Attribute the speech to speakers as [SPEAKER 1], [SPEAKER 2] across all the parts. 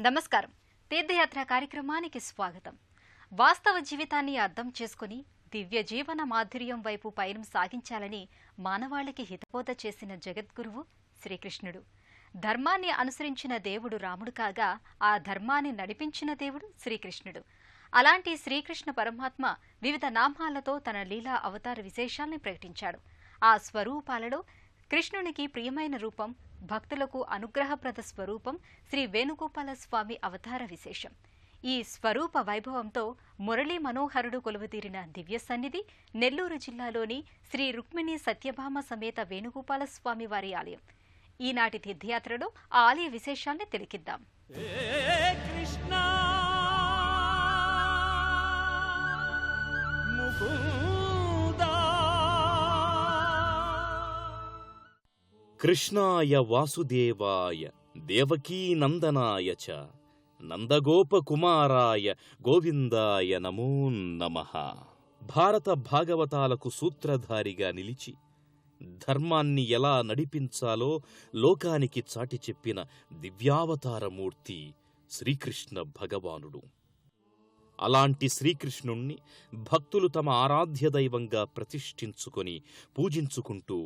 [SPEAKER 1] నమస్కారం. తీర్థయాత్ర కార్యక్రమానికి స్వాగతం. వాస్తవ జీవితాన్ని అర్థం చేసుకుని దివ్య జీవన మాధుర్యం వైపు పయనం సాగించాలని మానవాళికి హితబోధ చేసిన జగద్గురువు శ్రీకృష్ణుడు. ధర్మాన్ని అనుసరించిన దేవుడు రాముడు కాగా ఆ ధర్మాన్ని నడిపించిన దేవుడు శ్రీకృష్ణుడు. అలాంటి శ్రీకృష్ణ పరమాత్మ వివిధ నామాలతో తన లీలా అవతార విశేషాల్ని ప్రకటించాడు. ఆ స్వరూపాలలో కృష్ణునికి ప్రియమైన రూపం, భక్తులకు అనుగ్రహప్రద స్వరూపం శ్రీ వేణుగోపాల స్వామి అవతార విశేషం. ఈ స్వరూప వైభవంతో మురళీ మనోహరుడు కొలువుతీరిన దివ్య సన్నిధి నెల్లూరు జిల్లాలోని శ్రీ రుక్మిణి సత్యభామ సమేత వేణుగోపాల స్వామి వారి ఆలయం. ఈనాటి తీర్థయాత్రలో ఆ ఆలయ విశేషాల్ని తిలకిద్దాం.
[SPEAKER 2] కృష్ణాయ వాసుదేవాయ దేవకీ నందనాయ చ నందగోపకుమారాయ గోవిందాయ నమో నమః. భారత భాగవతాలకు సూత్రధారిగా నిలిచి ధర్మాన్ని ఎలా నడిపించాలో లోకానికి చాటి చెప్పిన దివ్యావతారమూర్తి శ్రీకృష్ణ భగవానుడు. అలాంటి శ్రీకృష్ణుణ్ణి భక్తులు తమ ఆరాధ్య దైవంగా ప్రతిష్ఠించుకొని పూజించుకుంటూ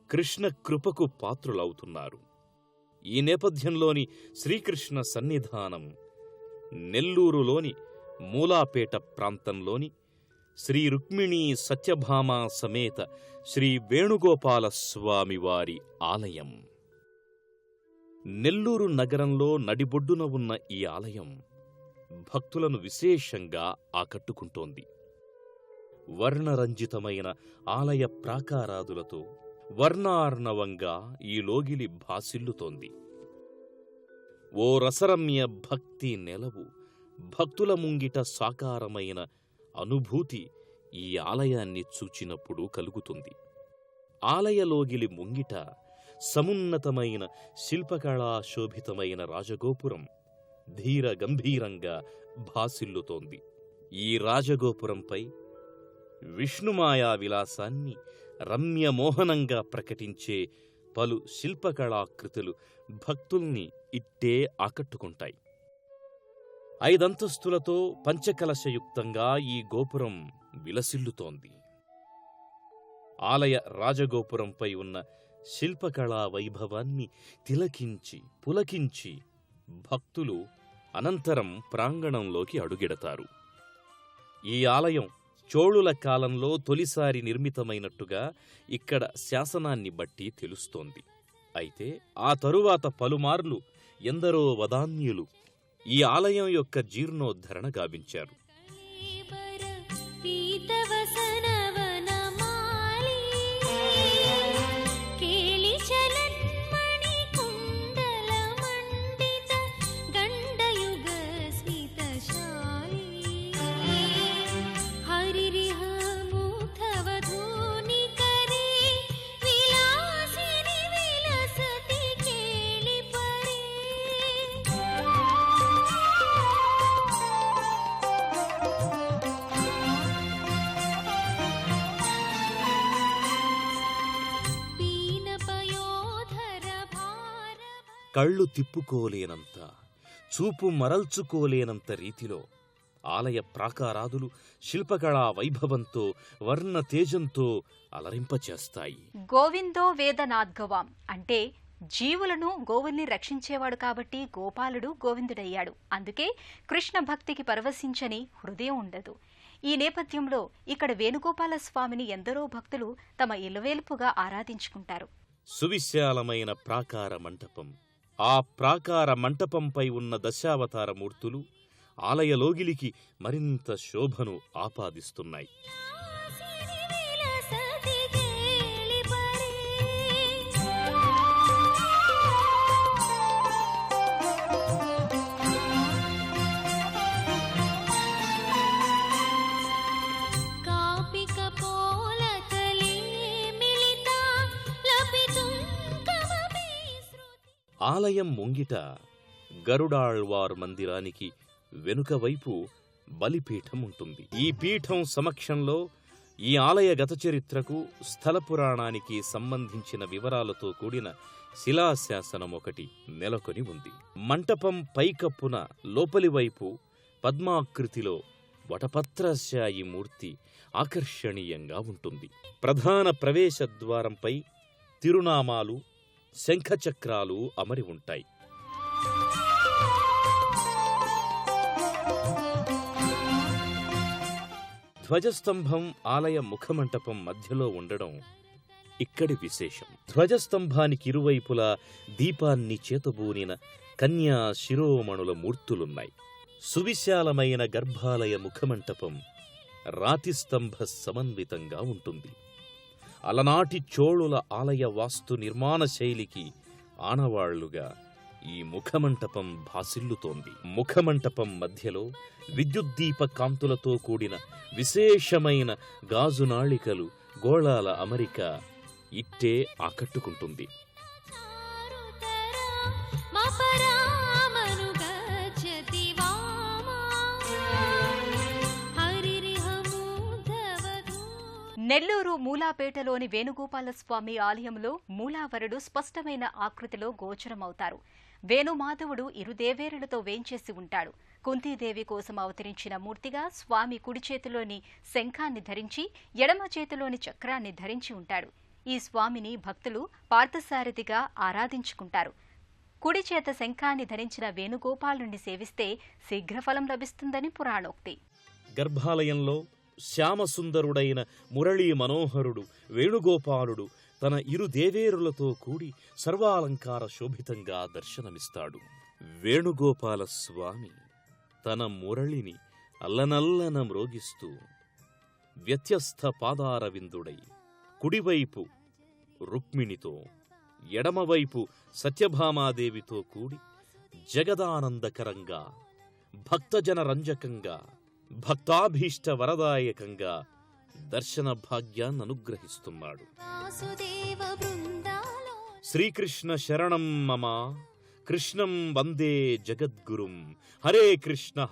[SPEAKER 2] కృష్ణ కృపకు పాత్రులవుతున్నారు. ఈ నేపథ్యంలోని శ్రీకృష్ణ సన్నిధానం నెల్లూరులోని మూలాపేట ప్రాంతంలోని శ్రీ రుక్మిణీ సత్యభామ సమేత శ్రీ వేణుగోపాల స్వామివారి ఆలయం. నెల్లూరు నగరంలో నడిబొడ్డున ఉన్న ఈ ఆలయం భక్తులను విశేషంగా ఆకట్టుకుంటోంది. వర్ణరంజితమైన ఆలయ ప్రాకారాదులతో వర్ణార్ణవంగా ఈ లోగిలి భాసిల్లుతోంది. ఓ రసరమ్య భక్తి నెలవు భక్తుల ముంగిట సాకారమైన అనుభూతి ఈ ఆలయాన్ని చూచినప్పుడు కలుగుతుంది. ఆలయలోగిలి ముంగిట సమున్నతమైన శిల్పకళాశోభితమైన రాజగోపురం ధీర గంభీరంగా భాసిల్లుతోంది. ఈ రాజగోపురంపై విష్ణుమాయా విలాసాన్ని రమ్యమోహనంగా ప్రకటించే పలు శిల్పకళాకృతులు భక్తుల్ని ఇట్టే ఆకట్టుకుంటాయి. 5 అంతస్తులతో పంచకలశయుక్తంగా ఈ గోపురం విలసిల్లుతోంది. ఆలయ రాజగోపురంపై ఉన్న శిల్పకళా వైభవాన్ని తిలకించి పులకించి భక్తులు అనంతరం ప్రాంగణంలోకి అడుగెడతారు. ఈ ఆలయం చోళుల కాలంలో తొలిసారి నిర్మితమైనట్టుగా ఇక్కడ శాసనాన్ని బట్టి తెలుస్తోంది. అయితే ఆ తరువాత పలుమార్లు ఎందరో వదాన్యులు ఈ ఆలయం యొక్క జీర్ణోద్ధరణ గావించారు. కళ్ళు తిప్పుకోలేనంత, చూపు మరల్చుకోలేనంత రీతిలో ఆలయ ప్రాకారాదులు శిల్పకళా వైభవంతో వర్ణ తేజంతో అలరింపచేస్తాయి.
[SPEAKER 1] గోవిందో వేదనాద్గవాం అంటే జీవులను గోవుల్ని రక్షించేవాడు కాబట్టి గోపాలుడు గోవిందుడయ్యాడు. అందుకే కృష్ణ భక్తికి పరవశించని హృదయం ఉండదు. ఈ నేపథ్యంలో ఇక్కడ వేణుగోపాల స్వామిని ఎందరో భక్తులు తమ ఇలవేల్పుగా ఆరాధించుకుంటారు.
[SPEAKER 2] సువిశాలమైన ప్రాకార మంటపం, ఆ ప్రాకార మంటపంపై ఉన్న దశావతారమూర్తులు ఆలయలోగిలికి మరింత శోభను ఆపాదిస్తున్నాయి. ఆలయం ముంగిట గరుడాళ్వార్ మందిరానికి వెనుక వైపు బలిపీఠం ఉంటుంది. ఈ పీఠం సమక్షంలో ఈ ఆలయ గత చరిత్రకు స్థల పురాణానికి సంబంధించిన వివరాలతో కూడిన శిలాశాసనం ఒకటి నెలకొని ఉంది. మంటపం పైకప్పున లోపలివైపు పద్మాకృతిలో వటపత్రశాయి మూర్తి ఆకర్షణీయంగా ఉంటుంది. ప్రధాన ప్రవేశ ద్వారంపై తిరునామాలు, శంఖచక్రాలు అమరి ఉంటాయి. ధ్వజస్తంభం ఆలయ ముఖమంటపం మధ్యలో ఉండడం ఇక్కడి విశేషం. ధ్వజస్తంభానికి ఇరువైపులా దీపాన్ని చేతబూనిన కన్యా శిరోమణుల మూర్తులున్నాయి. సువిశాలమైన గర్భాలయ ముఖమంటపం రాతిస్తంభ సమన్వితంగా ఉంటుంది. అలనాటి చోళుల ఆలయ వాస్తు నిర్మాణ శైలికి ఆనవాళ్లుగా ఈ ముఖమంటపం భాసిల్లుతోంది. ముఖమంటపం మధ్యలో విద్యుద్దీప కాంతులతో కూడిన విశేషమైన గాజునాళికలు, గోళాల అమరిక ఇట్టే ఆకట్టుకుంటుంది.
[SPEAKER 1] నెల్లూరు మూలాపేటలోని వేణుగోపాలస్వామి ఆలయంలో మూలావరుడు స్పష్టమైన ఆకృతిలో గోచరమవుతారు. వేణుమాధవుడు ఇరుదేవేరులతో వేంచేసి ఉంటాడు. కుంతీదేవి కోసం అవతరించిన మూర్తిగా స్వామి కుడి చేతిలోని శంఖాన్ని ధరించి, ఎడమ చేతిలోని చక్రాన్ని ధరించి ఉంటాడు. ఈ స్వామిని భక్తులు పార్థసారథిగా ఆరాధించుకుంటారు. కుడి చేత శంఖాన్ని ధరించిన వేణుగోపాలుణ్ణి సేవిస్తే శీఘ్రఫలం లభిస్తుందని పురాణోక్తి.
[SPEAKER 2] గర్భాలయంలో శ్యామసుందరుడైన మురళీ మనోహరుడు వేణుగోపాలుడు తన ఇరు దేవేరులతో కూడి సర్వాలంకార శోభితంగా దర్శనమిస్తాడు. వేణుగోపాల స్వామి తన మురళిని అల్లనల్లన మ్రోగిస్తూ వ్యత్యస్థ పాదారవిందుడై కుడివైపు రుక్మిణితో, ఎడమవైపు సత్యభామాదేవితో కూడి జగదానందకరంగా, భక్తజన రంజకంగా, భక్తాభీష్ట వరదాయకంగా దర్శన భాగ్యాన్ననుగ్రహిస్తున్నాడు. శ్రీకృష్ణ శరణం మమ, కృష్ణం వందే జగద్గురుం, హరే కృష్ణ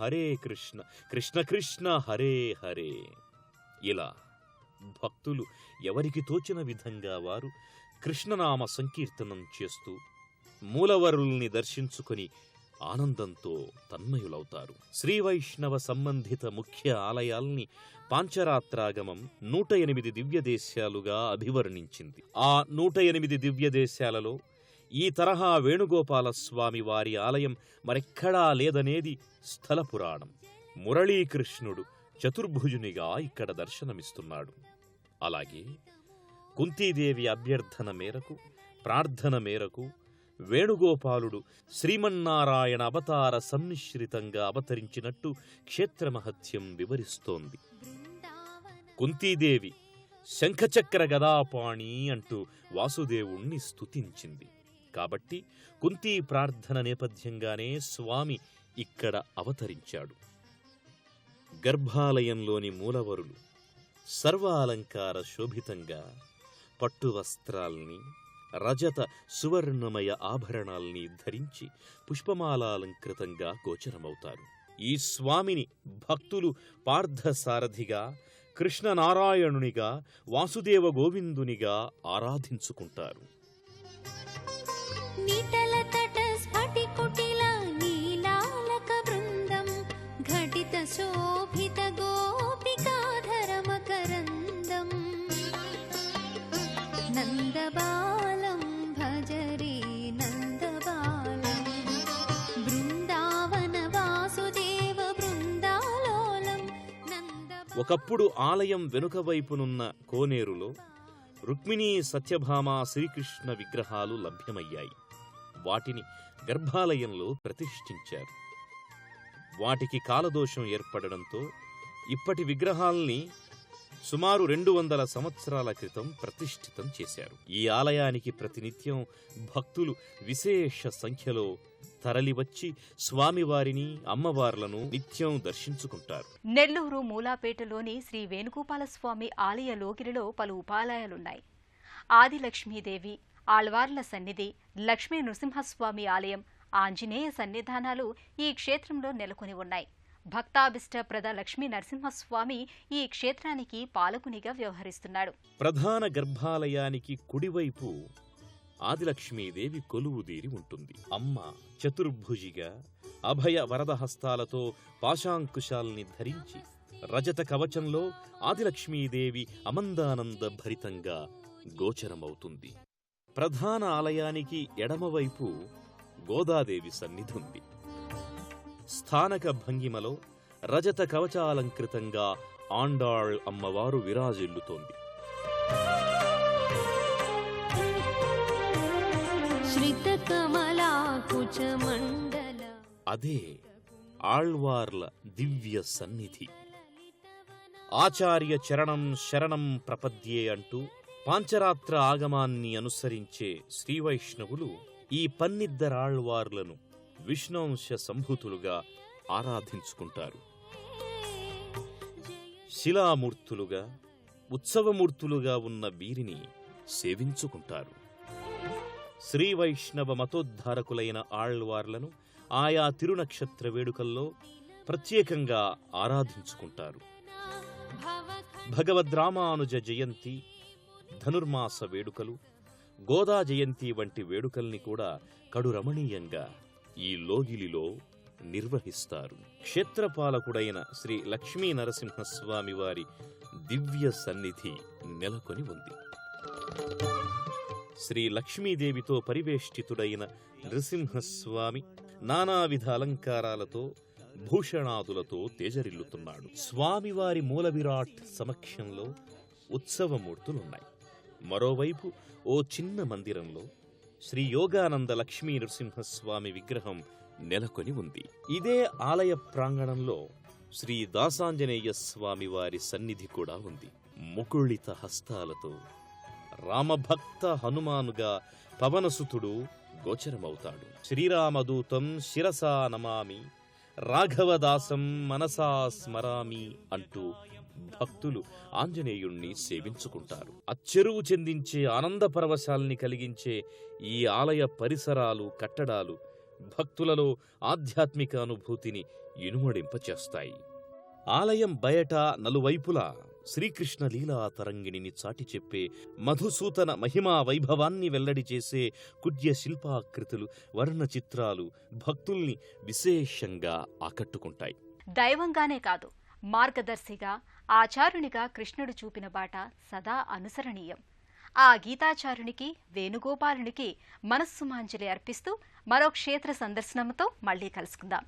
[SPEAKER 2] కృష్ణ కృష్ణ హరే హరే. ఇలా భక్తులు ఎవరికి తోచిన విధంగా వారు కృష్ణనామ సంకీర్తనం చేస్తూ మూలవరుల్ని దర్శించుకుని ఆనందంతో తన్మయులవుతారు. శ్రీవైష్ణవ సంబంధిత ముఖ్య ఆలయాల్ని పాంచరాత్రాగమం 108 దివ్యదేశాలుగా అభివర్ణించింది. ఆ 108 దివ్యదేశాలలో ఈ తరహా వేణుగోపాలస్వామి వారి ఆలయం మరెక్కడా లేదనేది స్థల పురాణం. మురళీకృష్ణుడు చతుర్భుజునిగా ఇక్కడ దర్శనమిస్తున్నాడు. అలాగే కుంతీదేవి అభ్యర్థన మేరకు, ప్రార్థన మేరకు వేణుగోపాలుడు శ్రీమన్నారాయణ అవతార సమ్మిశ్రితంగా అవతరించినట్టు క్షేత్రమహత్యం వివరిస్తోంది. కుంతీదేవి శంఖచక్ర గదాపాణి అంటూ వాసుదేవుణ్ణి స్తుతించింది. కాబట్టి కుంతీ ప్రార్థన నేపథ్యంగానే స్వామి ఇక్కడ అవతరించాడు. గర్భాలయంలోని మూలవరులు సర్వాలంకార శోభితంగా పట్టు వస్త్రాల్ని, రజత సువర్ణమయ ఆభరణాల్ని ధరించి పుష్పమాలాలంకృతంగా గోచరమవుతారు. ఈ స్వామిని భక్తులు పార్థసారథిగా, కృష్ణనారాయణునిగా, వాసుదేవ గోవిందునిగా ఆరాధించుకుంటారు. ఒకప్పుడు ఆలయం వెనుక వైపునున్న కోనేరులో రుక్మిణీ సత్యభామ శ్రీకృష్ణ విగ్రహాలు లభ్యమయ్యాయి. వాటిని గర్భాలయంలో ప్రతిష్ఠించారు. వాటికి కాలదోషం ఏర్పడడంతో ఇప్పటి విగ్రహాల్ని సుమారు 200 సంవత్సరాల క్రితం ప్రతిష్ఠితం చేశారు. ఈ ఆలయానికి ప్రతినిత్యం భక్తులు విశేష సంఖ్యలో తరలివచ్చి స్వామివారిని, అమ్మవార్లను నిత్యం దర్శించుకుంటారు.
[SPEAKER 1] నెల్లూరు మూలాపేటలోని శ్రీ వేణుగోపాలస్వామి ఆలయ లోగిరిలో పలు ఉపాలయాలున్నాయి. ఆదిలక్ష్మీదేవి, ఆళ్వార్ల సన్నిధి, లక్ష్మీ నృసింహస్వామి ఆలయం, ఆంజనేయ సన్నిధానాలు ఈ క్షేత్రంలో నెలకొని ఉన్నాయి. భక్తాభిష్టప్రద లక్ష్మీ నరసింహస్వామి ఈ క్షేత్రానికి పాలకునిగా వ్యవహరిస్తున్నాడు.
[SPEAKER 2] ప్రధాన గర్భాలయానికి కుడివైపు ఆదిలక్ష్మీదేవి కొలువుదీరి ఉంటుంది. అమ్మ చతుర్భుజిగా అభయ వరద హస్తాలతో పాశాంకుశాల్ని ధరించి రజత కవచంలో ఆదిలక్ష్మీదేవి అమందానంద భరితంగా గోచరమవుతుంది. ప్రధాన ఆలయానికి ఎడమవైపు గోదాదేవి సన్నిధుంది. స్థానక భంగిమలో రజత కవచాలంకృతంగా ఆండాళ్ అమ్మవారు విరాజిల్లుతోంది. అదే ఆళ్వార్ల దివ్య సన్నిధి. ఆచార్య చరణం శరణం ప్రపద్యే అంటూ పాంచరాత్ర ఆగమాన్ని అనుసరించే శ్రీవైష్ణవులు ఈ పన్నిద్దరాళ్వార్లను విష్ణుంశ సంభూతులుగా ఆరాధించుకుంటారు. శిలామూర్తులుగా ఉత్సవమూర్తులుగా ఉన్న వీరిని సేవించుకుంటారు. శ్రీవైష్ణవ మతోద్ధారకులైన ఆళ్వార్లను ఆయా తిరునక్షత్ర వేడుకల్లో ప్రత్యేకంగా ఆరాధించుకుంటారు. భగవద్రామానుజ జయంతి, ధనుర్మాస వేడుకలు, గోదా జయంతి వంటి వేడుకల్ని కూడా కడు రమణీయంగా ఈ లోగిలిలో నిర్వహిస్తారు. క్షేత్రపాలకుడైన శ్రీ లక్ష్మీ నరసింహస్వామి వారి దివ్య సన్నిధి నెలకొని ఉంది. శ్రీ లక్ష్మీదేవితో పరివేష్టితుడైన నృసింహస్వామి నానావిధ అలంకారాలతో భూషణాదులతో తేజరిల్లుతున్నాడు. స్వామివారి మూల విరాట్ సమక్షంలో ఉత్సవమూర్తులున్నాయి. మరోవైపు ఓ చిన్న మందిరంలో శ్రీ యోగానంద లక్ష్మీ నృసింహస్వామి విగ్రహం నెలకొని ఉంది. ఇదే ఆలయ ప్రాంగణంలో శ్రీ దాసాంజనేయ స్వామి వారి సన్నిధి కూడా ఉంది. ముకుళిత హస్తాలతో రామభక్త హనుమానుగా పవనసుతుడు గోచరమవుతాడు. శ్రీరామదూతం శిరసా నమామి, రాఘవదాసం మనసా స్మరామి అంటూ భక్తులు ఆంజనేయుణ్ణి సేవించుకుంటారు. అచ్చెరువు చెందించే ఆనంద పరవశాల్ని కలిగించే ఈ ఆలయ పరిసరాలు, కట్టడాలు భక్తులలో ఆధ్యాత్మిక అనుభూతిని ఇనుమడింపచేస్తాయి. ఆలయం బయట నలువైపులా శ్రీకృష్ణ లీలా తరంగిణిని చాటి చెప్పే మధుసూతన మహిమా వైభవాన్ని వెల్లడి చేసే కుడ్య శిల్పాకృతులు, వర్ణ చిత్రాలు భక్తుల్ని విశేషంగా ఆకట్టుకుంటాయి.
[SPEAKER 1] దైవంగానే కాదు, మార్గదర్శిగా, ఆచారునిగా కృష్ణుడు చూపిన బాట సదా అనుసరణీయం. ఆ గీతాచారునికి, వేణుగోపాలునికి మనస్సుమాంజలి అర్పిస్తూ మరో క్షేత్ర సందర్శనంతో మళ్లీ కలుసుకుందాం.